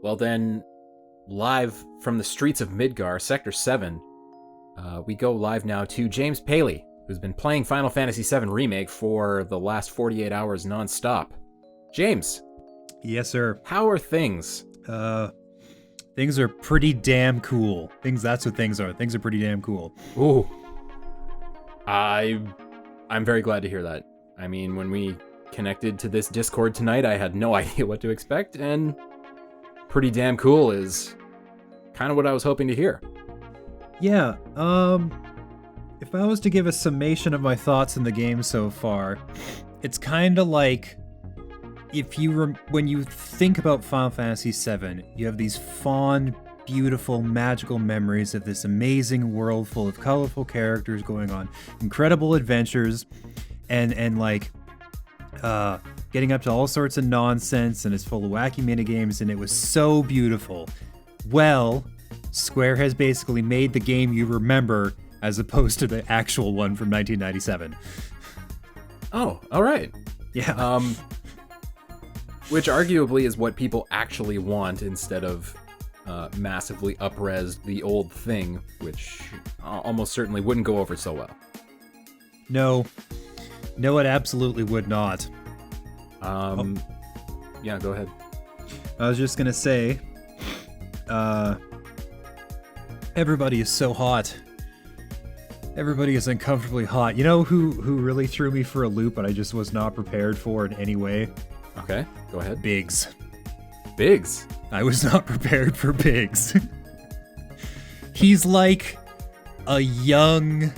Well then, live from the streets of Midgar, Sector 7, we go live now to James Paley, who's been playing Final Fantasy VII Remake for the last 48 hours non-stop. James. Yes, sir. How are things? Things are pretty damn cool. That's what things are. Things are pretty damn cool. Ooh. I'm very glad to hear that. I mean, when we connected to this Discord tonight, I had no idea what to expect, and pretty damn cool is kind of what I was hoping to hear. Yeah, if I was to give a summation of my thoughts in the game so far, it's kind of like when you think about Final Fantasy VII, you have these fond, beautiful, magical memories of this amazing world full of colorful characters going on incredible adventures, and getting up to all sorts of nonsense, and it's full of wacky minigames, and it was so beautiful. Well, Square has basically made the game you remember as opposed to the actual one from 1997. Oh, all right. Yeah. Which arguably is what people actually want instead of massively up-res the old thing, which almost certainly wouldn't go over so well. No, it absolutely would not. Yeah, go ahead. I was just gonna say, everybody is so hot. Everybody is uncomfortably hot. You know who really threw me for a loop, but I just was not prepared for in any way? Okay, go ahead. Biggs. Biggs? I was not prepared for Biggs. He's like a young,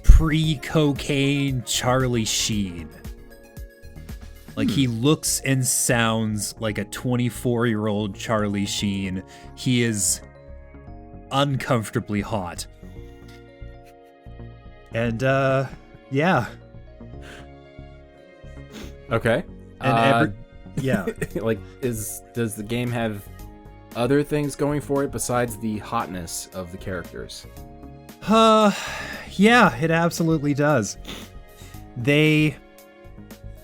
pre-cocaine Charlie Sheen. Like, he looks and sounds like a 24-year-old Charlie Sheen. He is uncomfortably hot. And, yeah. Okay. And yeah. Like, does the game have other things going for it besides the hotness of the characters? Yeah, it absolutely does. They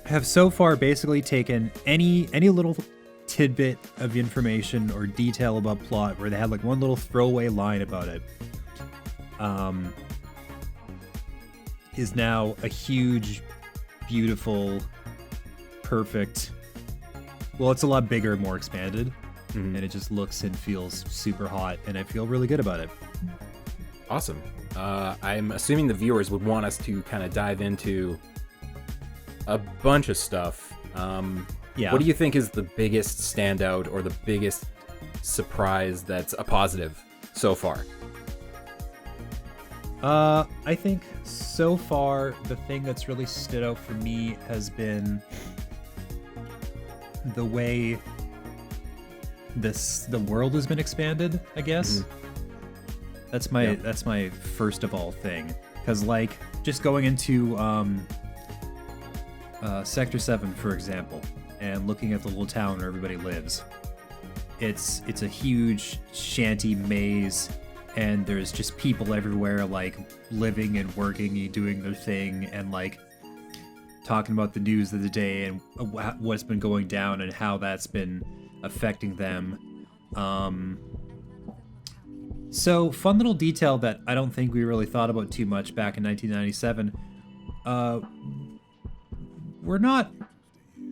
have so far basically taken any little tidbit of information or detail about plot where they had like one little throwaway line about it, is now a huge, beautiful, perfect, well, it's a lot bigger and more expanded, and it just looks and feels super hot, and I feel really good about it. Awesome. I'm assuming the viewers would want us to kind of dive into a bunch of stuff. Yeah. What do you think is the biggest standout or the biggest surprise that's a positive so far? I think so far the thing that's really stood out for me has been the way the world has been expanded, I guess. That's my first of all thing, because like just going into Sector 7, for example, and looking at the little town where everybody lives, it's a huge shanty maze, and there's just people everywhere, like living and working and doing their thing, and like talking about the news of the day and what's been going down and how that's been affecting them. So, fun little detail that I don't think we really thought about too much back in 1997. We're not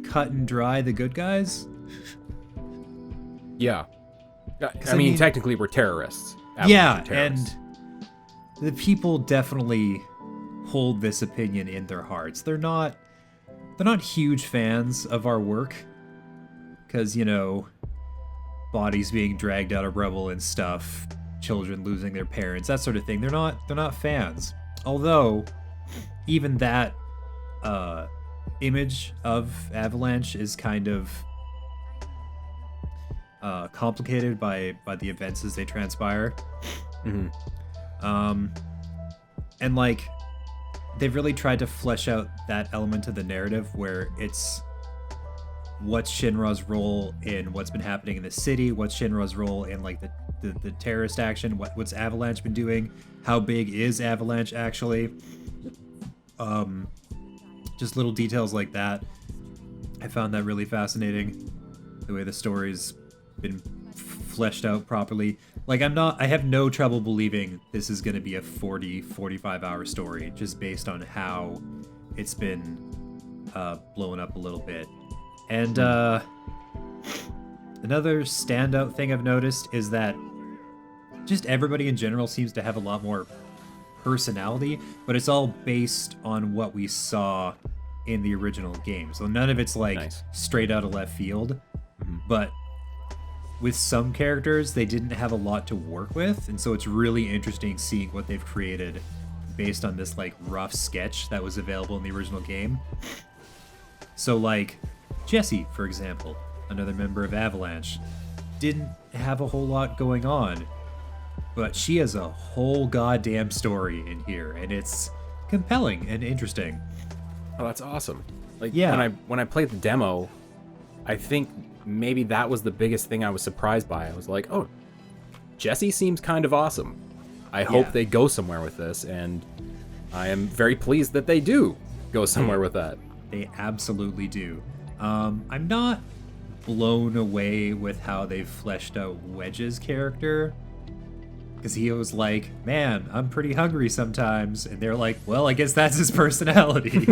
cut and dry the good guys. Yeah. I mean, technically we're terrorists. Yeah, terrorists. and the people definitely hold this opinion in their hearts. They're not huge fans of our work, because, you know, bodies being dragged out of rubble and stuff, children losing their parents, that sort of thing. They're not fans. Although, even that image of Avalanche is kind of complicated by the events as they transpire. And like, they've really tried to flesh out that element of the narrative where it's what's Shinra's role in what's been happening in the city, what's Shinra's role in like the terrorist action, what's Avalanche been doing, how big is Avalanche actually, just little details like that. I found that really fascinating, the way the story's been fleshed out properly. Like, I have no trouble believing this is going to be a 45 hour story just based on how it's been blown up a little bit. And another standout thing I've noticed is that just everybody in general seems to have a lot more personality, but it's all based on what we saw in the original game. So none of it's like straight out of left field, but with some characters, they didn't have a lot to work with, and so it's really interesting seeing what they've created based on this like rough sketch that was available in the original game. So like Jessie, for example, another member of Avalanche, didn't have a whole lot going on, but she has a whole goddamn story in here, and it's compelling and interesting. Oh, that's awesome. Like, yeah. When I played the demo, I think maybe that was the biggest thing I was surprised by. I was like, oh, Jessie seems kind of awesome. I hope they go somewhere with this, and I am very pleased that they do go somewhere with that. They absolutely do. I'm not blown away with how they've fleshed out Wedge's character, because he was like, man, I'm pretty hungry sometimes, and they're like, well, I guess that's his personality.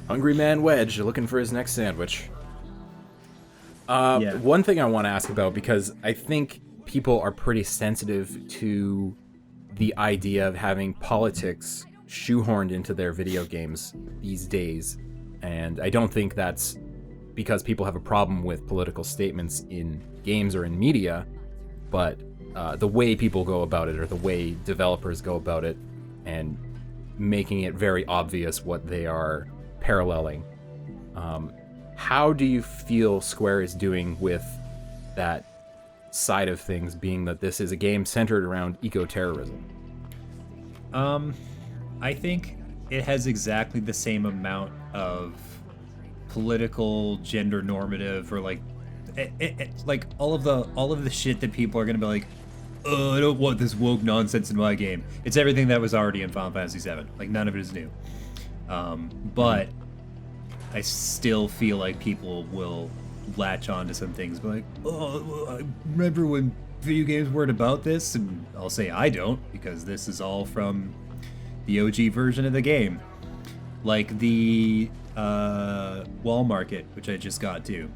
Hungry man Wedge looking for his next sandwich. One thing I want to ask about, because I think people are pretty sensitive to the idea of having politics shoehorned into their video games these days, and I don't think that's because people have a problem with political statements in games or in media, but the way people go about it, or the way developers go about it, and making it very obvious what they are paralleling. How do you feel Square is doing with that side of things, being that this is a game centered around eco-terrorism? I think it has exactly the same amount of political, gender normative, or like like all of the shit that people are gonna be like, oh, I don't want this woke nonsense in my game. It's everything that was already in Final Fantasy VII. Like, none of it is new. But I still feel like people will latch on to some things, be like, oh, I remember when video games weren't about this, and I'll say I don't, because this is all from the OG version of the game. Like the Wall Market, which I just got to.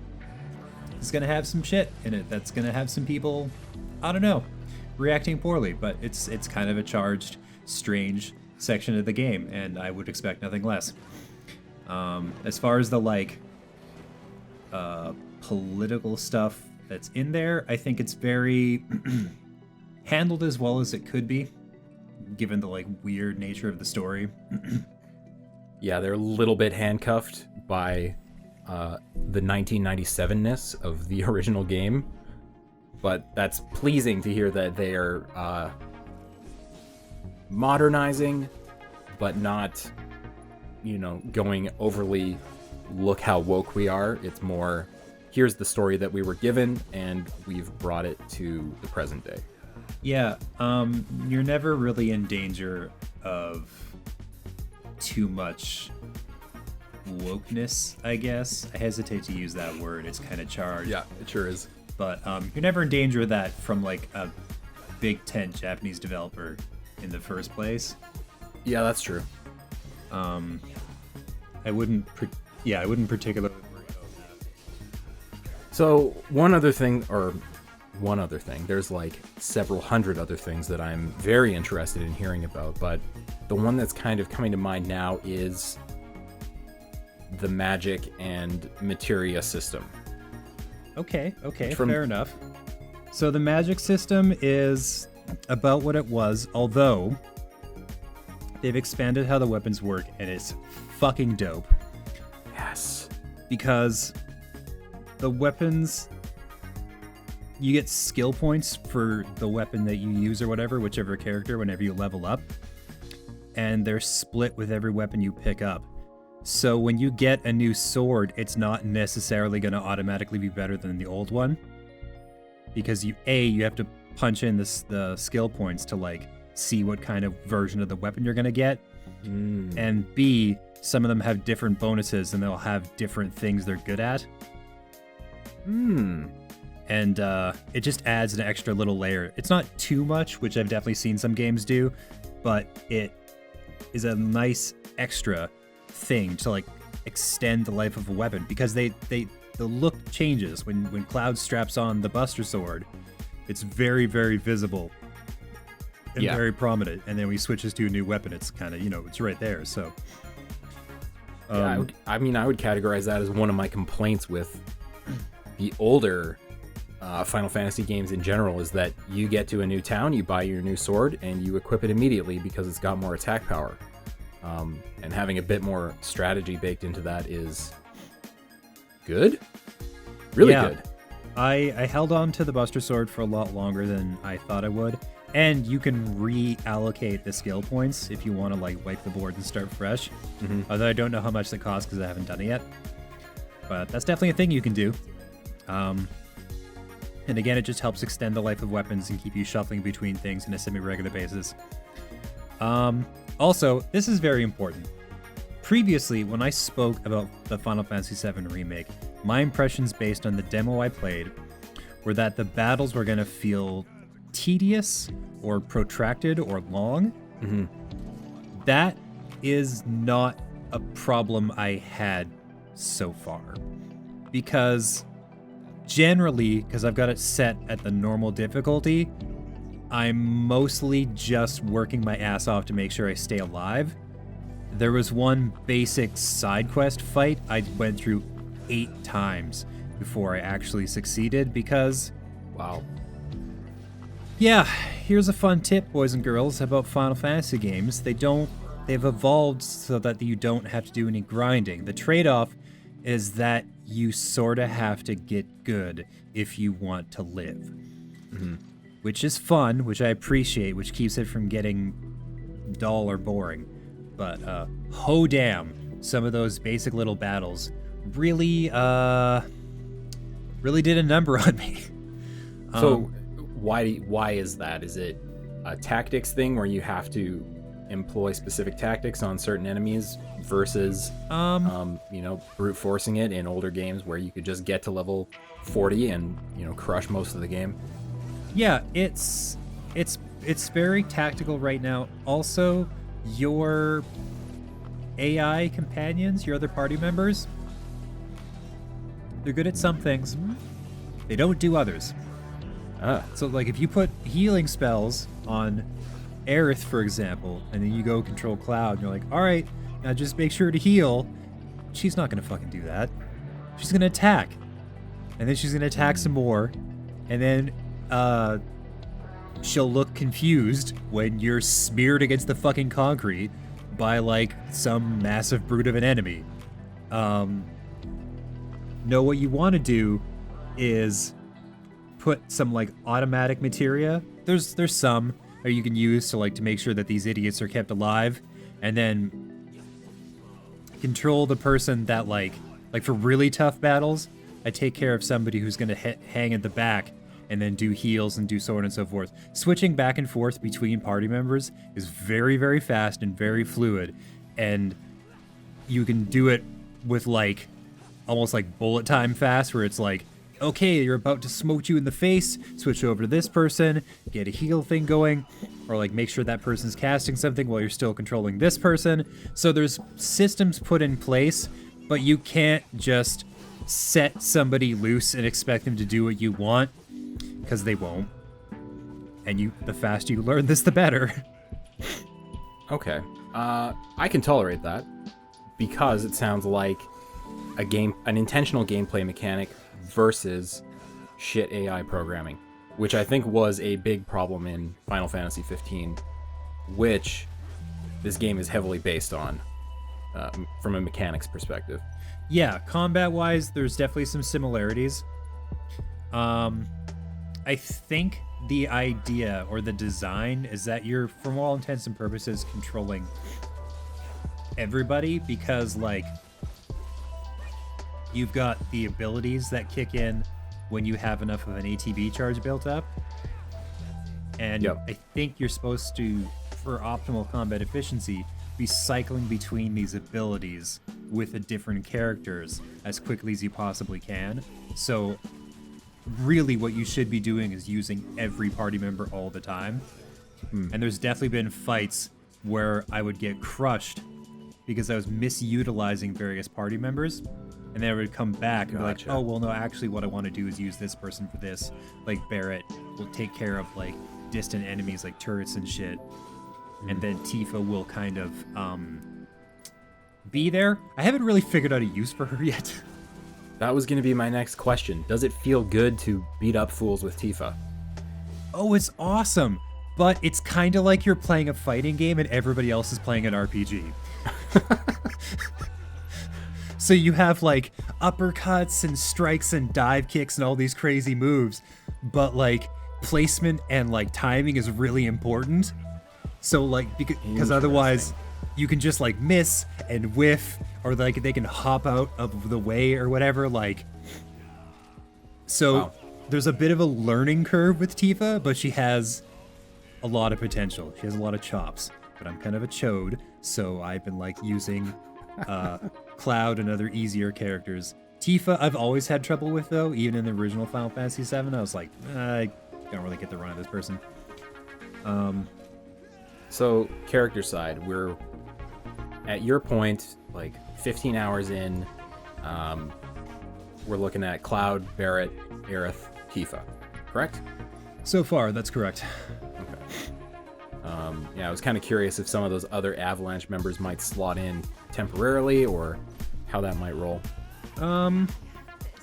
It's gonna have some shit in it that's gonna have some people, I don't know, reacting poorly, but it's kind of a charged, strange section of the game, and I would expect nothing less. As far as the like political stuff that's in there, I think it's very handled as well as it could be, given the like weird nature of the story. Yeah, they're a little bit handcuffed by the 1997-ness of the original game, but that's pleasing to hear that they are modernizing, but not, going overly, look how woke we are. It's more, here's the story that we were given, and we've brought it to the present day. Yeah, you're never really in danger of too much wokeness, I guess. I hesitate to use that word. It's kind of charged. Yeah, it sure is. But you're never in danger of that from like a big tent Japanese developer in the first place. Yeah, that's true. I wouldn't particularly worry about that. So one other thing, there's like several hundred other things that I'm very interested in hearing about, but the one that's kind of coming to mind now is the magic and materia system. Okay, fair enough. So the magic system is about what it was, although they've expanded how the weapons work, and it's fucking dope. Yes. Because the weapons, you get skill points for the weapon that you use or whatever, whichever character, whenever you level up, and they're split with every weapon you pick up. So when you get a new sword, it's not necessarily going to automatically be better than the old one, because you have to punch in the skill points to like see what kind of version of the weapon you're going to get, and B, some of them have different bonuses and they'll have different things they're good at. And it just adds an extra little layer. It's not too much, which I've definitely seen some games do, but it is a nice extra thing to like extend the life of a weapon, because the look changes when Cloud straps on the Buster Sword. It's very, very visible and very prominent, and then when he switches to a new weapon, it's kind of, it's right there. So I would categorize that as one of my complaints with the older Final Fantasy games in general, is that you get to a new town, you buy your new sword, and you equip it immediately because it's got more attack power. And having a bit more strategy baked into that is good. Really good. I held on to the Buster Sword for a lot longer than I thought I would. And you can reallocate the skill points if you want to like wipe the board and start fresh. Although I don't know how much that costs because I haven't done it yet. But that's definitely a thing you can do. And again, it just helps extend the life of weapons and keep you shuffling between things in a semi-regular basis. Also, this is very important. Previously, when I spoke about the Final Fantasy VII Remake, my impressions based on the demo I played were that the battles were going to feel tedious or protracted or long. That is not a problem I had so far. Because generally, because I've got it set at the normal difficulty, I'm mostly just working my ass off to make sure I stay alive. There was one basic side quest fight I went through 8 times before I actually succeeded because... Wow. Yeah, here's a fun tip, boys and girls, about Final Fantasy games. They've evolved so that you don't have to do any grinding. The trade-off is that you sort of have to get good if you want to live. Which is fun, which I appreciate, which keeps it from getting dull or boring. But, ho damn, some of those basic little battles really did a number on me. So, why is that? Is it a tactics thing where you have to employ specific tactics on certain enemies versus, brute forcing it in older games where you could just get to level 40 and, crush most of the game? Yeah, it's very tactical right now. Also, your AI companions, your other party members, they're good at some things. They don't do others. So, like, if you put healing spells on Aerith, for example, and then you go control Cloud, and you're like, all right, now just make sure to heal. She's not going to fucking do that. She's going to attack. And then she's going to attack some more. And then she'll look confused when you're smeared against the fucking concrete by, like, some massive brute of an enemy. No, what you want to do is put some, like, automatic materia. There's some that you can use to make sure that these idiots are kept alive, and then control the person that, like for really tough battles, I take care of somebody who's going to hang at the back and then do heals and do so on and so forth. Switching back and forth between party members is very, very fast and very fluid, and you can do it with, like, almost like bullet time fast, where it's like, okay, you're about to smoke you in the face, switch over to this person, get a heal thing going, or, like, make sure that person's casting something while you're still controlling this person. So there's systems put in place, but you can't just set somebody loose and expect them to do what you want, because they won't. And the faster you learn this, the better. Okay. I can tolerate that, because it sounds like an intentional gameplay mechanic versus shit AI programming, which I think was a big problem in Final Fantasy 15, which this game is heavily based on from a mechanics perspective. Yeah, combat-wise, there's definitely some similarities. I think the idea or the design is that you're, from all intents and purposes, controlling everybody, because, like, you've got the abilities that kick in when you have enough of an ATB charge built up. And I think you're supposed to, for optimal combat efficiency, be cycling between these abilities with the different characters as quickly as you possibly can. So really what you should be doing is using every party member all the time. And there's definitely been fights where I would get crushed because I was misutilizing various party members. And then I would come back and be like, oh, well, no, actually what I want to do is use this person for this. Like Barrett will take care of like distant enemies like turrets and shit. And then Tifa will kind of be there. I haven't really figured out a use for her yet. That was going to be my next question. Does it feel good to beat up fools with Tifa? Oh, it's awesome. But it's kind of like you're playing a fighting game and everybody else is playing an RPG. So you have like uppercuts and strikes and dive kicks and all these crazy moves, but like placement and like timing is really important. So like because otherwise you can just like miss and whiff, or like they can hop out of the way or whatever. Like, so there's a bit of a learning curve with Tifa, but she has a lot of potential. She has a lot of chops, but I'm kind of a chode, so I've been like using Cloud and other easier characters. Tifa, I've always had trouble with though. Even in the original Final Fantasy VII, I was like, I don't really get the run of this person. So character side, we're at your point, like 15 hours in. We're looking at Cloud, Barrett, Aerith, Tifa, correct? So far, that's correct. Yeah, I was kind of curious if some of those other Avalanche members might slot in temporarily, or how that might roll.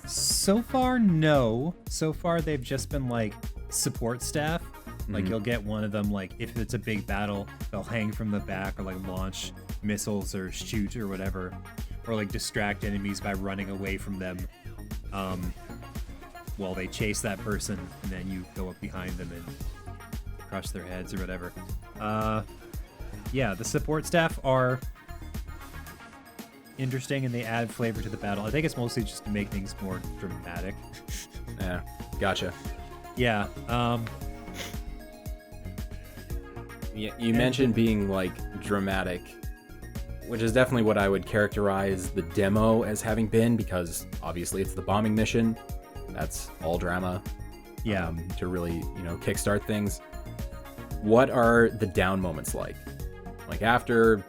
So far, no. So far, they've just been like support staff. Like you'll get one of them, like if it's a big battle, they'll hang from the back or like launch missiles or shoot or whatever, or like distract enemies by running away from them while they chase that person, and then you go up behind them and crush their heads or whatever. Yeah, the support staff are interesting and they add flavor to the battle. I think it's mostly just to make things more dramatic. Yeah, gotcha. Yeah. You mentioned being like dramatic, which is definitely what I would characterize the demo as having been, because obviously it's the bombing mission. That's all drama. Yeah. To really, kickstart things. What are the down moments like? Like after,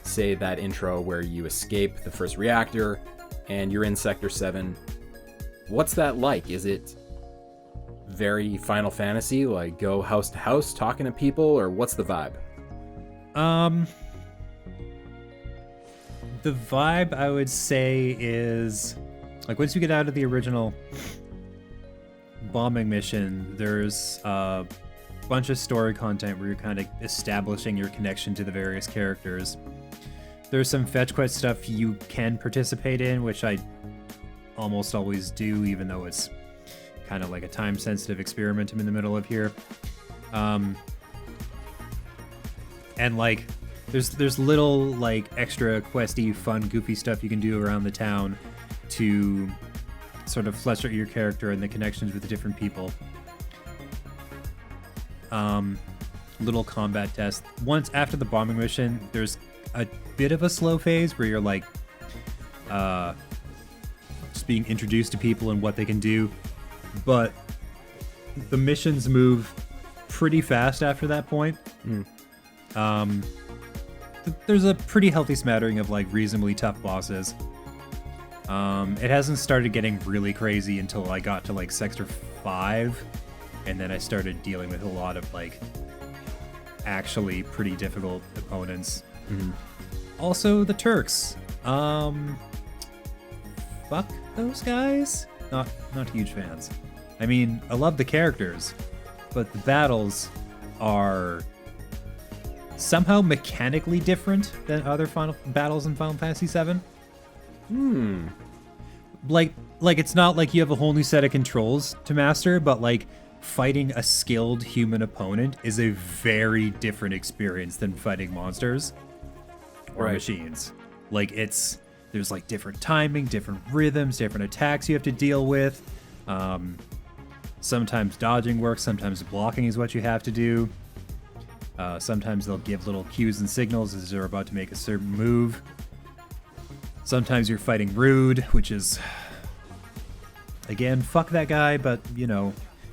say, that intro where you escape the first reactor and you're in Sector 7, what's that like? Is it very Final Fantasy, like go house to house talking to people, or what's the vibe? The vibe, I would say, is like once you get out of the original bombing mission, there's a bunch of story content where you're kind of establishing your connection to the various characters. There's some fetch quest stuff you can participate in, which I almost always do, even though it's kind of like a time-sensitive experiment I'm in the middle of here. And like there's little like extra questy, fun, goofy stuff you can do around the town to sort of flesh out your character and the connections with the different people. Little combat tests. Once after the bombing mission, there's a bit of a slow phase where you're like just being introduced to people and what they can do, but the missions move pretty fast after that point. There's a pretty healthy smattering of like reasonably tough bosses. It hasn't started getting really crazy until I got to like Sector 5, and then I started dealing with a lot of like actually pretty difficult opponents. Also the Turks. Fuck those guys. Not huge fans. I mean, I love the characters, but the battles are somehow mechanically different than other battles in Final Fantasy VII. Like it's not like you have a whole new set of controls to master, but like fighting a skilled human opponent is a very different experience than fighting monsters or machines. Like there's like different timing, different rhythms, different attacks you have to deal with. Sometimes dodging works, sometimes blocking is what you have to do. Sometimes they'll give little cues and signals as they're about to make a certain move. Sometimes you're fighting rude, which is Again, fuck that guy, but,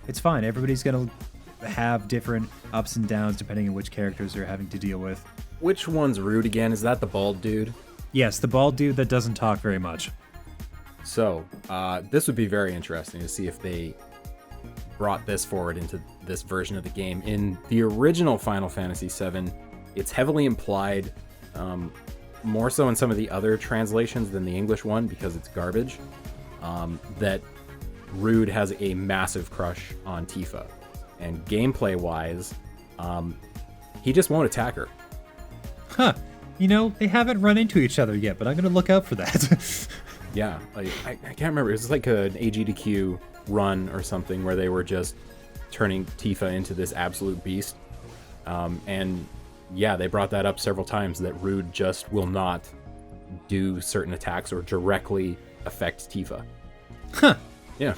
it's fine. Everybody's going to have different ups and downs depending on which characters they're having to deal with. Which one's Rude again? Is that the bald dude? Yes, the bald dude that doesn't talk very much. So, this would be very interesting to see if they brought this forward into this version of the game. In the original Final Fantasy VII, it's heavily implied, more so in some of the other translations than the English one because it's garbage, that Rude has a massive crush on Tifa. And gameplay-wise, he just won't attack her. Huh. They haven't run into each other yet, but I'm going to look out for that. Yeah, like, I can't remember. It was like an AG to Q run or something where they were just turning Tifa into this absolute beast. And yeah, they brought that up several times, that Rude just will not do certain attacks or directly affect Tifa. Huh. Yeah.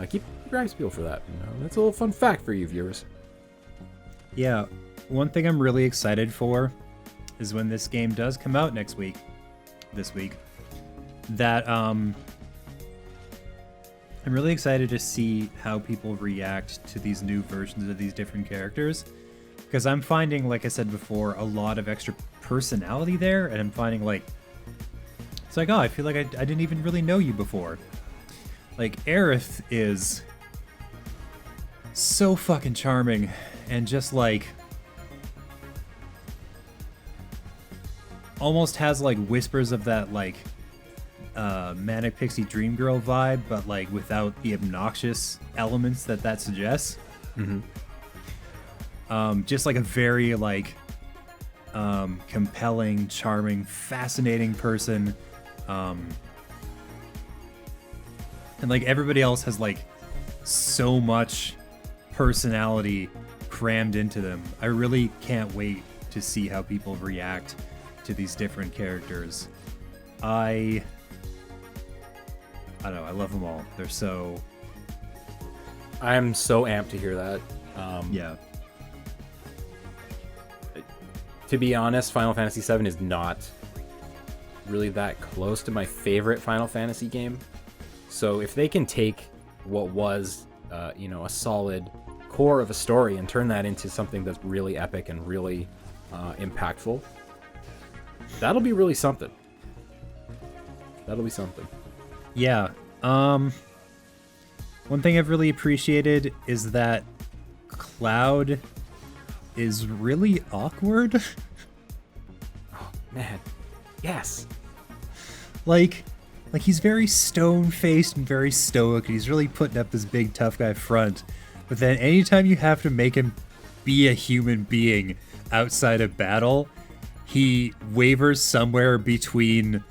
Keep your eyes peeled for that. That's a little fun fact for you viewers. Yeah. One thing I'm really excited for is when this game does come out this week, that I'm really excited to see how people react to these new versions of these different characters, because I'm finding, like I said before, a lot of extra personality there, and I'm finding it's like, oh, I feel like I didn't even really know you before. Like, Aerith is so fucking charming, and just almost has whispers of that Manic Pixie Dream Girl vibe, but without the obnoxious elements that suggests. Mm-hmm. Just a very compelling, charming, fascinating person. And everybody else has so much personality crammed into them. I really can't wait to see how people react to these different characters. I don't know, I love them all. They're so... I'm so amped to hear that. Yeah. To be honest, Final Fantasy VII is not really that close to my favorite Final Fantasy game. So if they can take what was, a solid core of a story and turn that into something that's really epic and really impactful, that'll be really something. That'll be something. Yeah. One thing I've really appreciated is that Cloud is really awkward. Oh, man. Yes. He's very stone-faced and very stoic, and he's really putting up this big tough guy front. But then anytime you have to make him be a human being outside of battle, he wavers somewhere between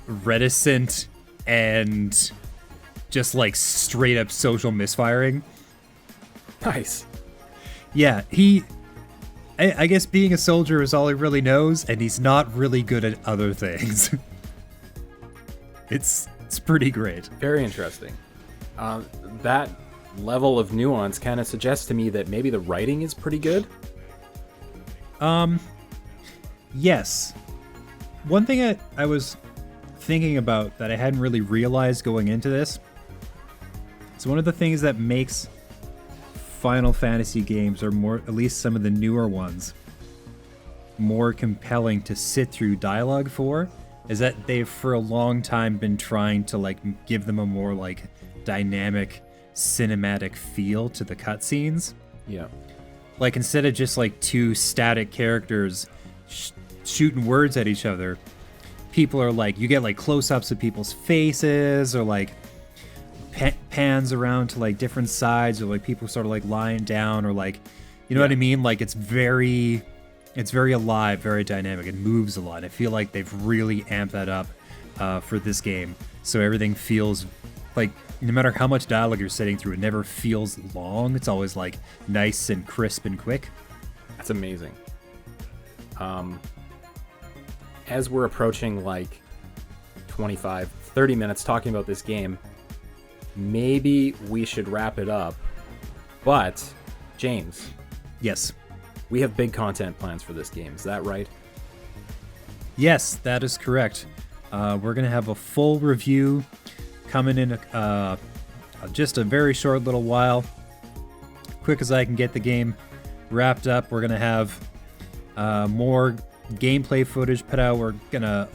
reticent and just straight up social misfiring. Nice. Yeah, I guess being a soldier is all he really knows, and he's not really good at other things. It's pretty great. Very interesting. That level of nuance kind of suggests to me that maybe the writing is pretty good. Yes. One thing I was thinking about that I hadn't really realized going into this, it's one of the things that makes Final Fantasy games, or more, at least some of the newer ones, more compelling to sit through dialogue for, is that they've for a long time been trying to give them a more dynamic cinematic feel to the cutscenes. Yeah. Instead of just two static characters shooting words at each other, people are you get close-ups of people's faces, or pans around to different sides, or people sort of lying down, or you know what I mean? It's very alive, very dynamic. It moves a lot. I feel like they've really amped that up for this game, so everything feels no matter how much dialogue you're sitting through, it never feels long. It's always nice and crisp and quick. That's amazing. As we're approaching 25, 30 minutes talking about this game, maybe we should wrap it up. But, James. Yes. We have big content plans for this game. Is that right? Yes, that is correct. We're going to have a full review coming in just a very short little while. Quick as I can get the game wrapped up, we're gonna have more gameplay footage put out.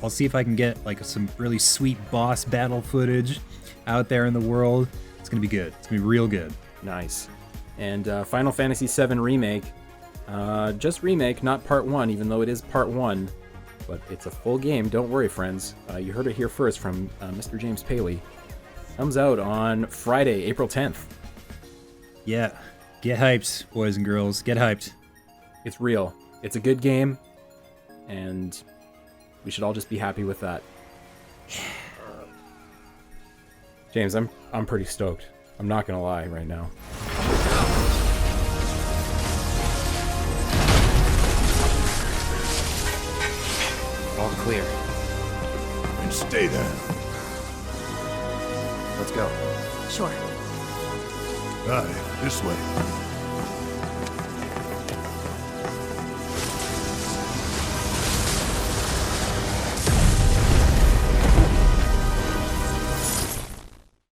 I'll see if I can get like some really sweet boss battle footage out there in the world. It's gonna be good. It's gonna be real good. Nice. And Final Fantasy VII Remake, just Remake, not Part 1, even though it is Part 1, but it's a full game. Don't worry, friends. You heard it here first from Mr. James Paley. Comes out on Friday, April 10th. Yeah, get hyped, boys and girls. Get hyped. It's real. It's a good game, and we should all just be happy with that. James, I'm pretty stoked. I'm not gonna lie right now. All clear. And stay there. Let's go. Sure. Aye, this way.